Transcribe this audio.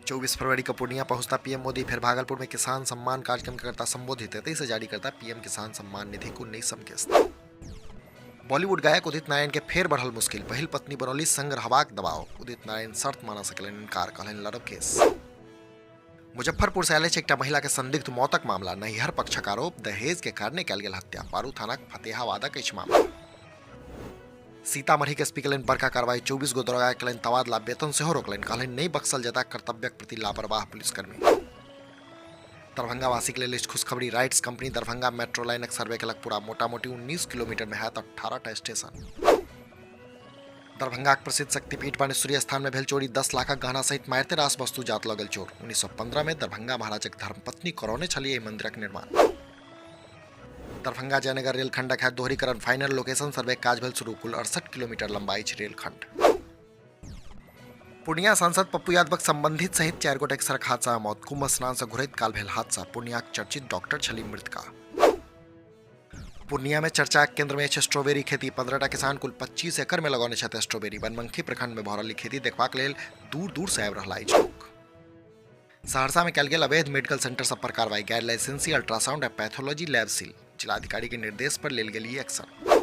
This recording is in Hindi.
24 फरवरी को पूर्णिया पहुंचता पीएम मोदी, फिर भागलपुर में किसान सम्मान कार्यक्रम का करता संबोधित। 23 से जारी करता पीएम किसान सम्मान निधि को नई किस्त। बॉलीवुड गायक उदित नारायण के फेर बढ़ल मुश्किल, पहिल पत्नी बनौली संग रहबाक दबाव। उदित नारायण शर्त माना सकलन इनकार, कहलन लड़ब केस। मुजफ्फरपुर से आयल एक महिला के संदिग्ध मौतक मामला, नैहर पक्षक आरोप, दहेज के कारणे कयल गेल हत्या। पारू थानाक फतेहाबादक अछि मामला। सीतामढ़ी के स्पीकर बड़का कार्रवाई, 24 गो दरोगा के तबादला, वेतन से रोकलन, कहलन नहीं बख्शल जता कर्तव्यक प्रति लापरवाह पुलिसकर्मी। दरभंगा वासी के लिए खुशखबरी, rights company Darbhanga metro line सर्वे कलक पूरा, मोटा मोटी 19 किलोमीटर में है 18 स्टेशन। दरभंगा प्रसिद्ध शक्तिपीठ बानेश्वरी स्थान में भेल चोरी, 10 लाख गहना सहित मारिते रास वस्तु जात लगल चोर। 1915 में दरभंगा महाराजक धर्मपत्नी करौने छलिए मंदिरक निर्माण। दरभंगा जयनगर रेलखंडक है दोहरीकरण, फाइनल लोकेशन सर्वे काज भेल शुरू, कुल 68 किलोमीटर लंबाई रेलखंड। पूर्णिया सांसद पप्पू यादवक संबंधित सहित 4 गोटेक सड़क हादसा मौत, कुंभ स्नान से घुरैत काल भेल हादसा। पूर्णिया चर्चित डॉक्टर छली मृतका। पूर्णिया में चर्चा केंद्र में स्ट्रॉबेरी खेती, 15टा किसान कुल 25 एकड़ में लगौने छथि स्ट्रॉबेरी। बनमनखी प्रखंड में भऽ रहल खेती देखबाक लेल दूर दूर से आबि रहल लोक। सहरसा में कयल गेल अवैध मेडिकल सेंटर सब पर कार्रवाई, गैर लाइसेंसी अल्ट्रासाउंड आ पैथोलॉजी लैब सील। जिलाधिकारी के निर्देश पर लेल गेल एक्शन।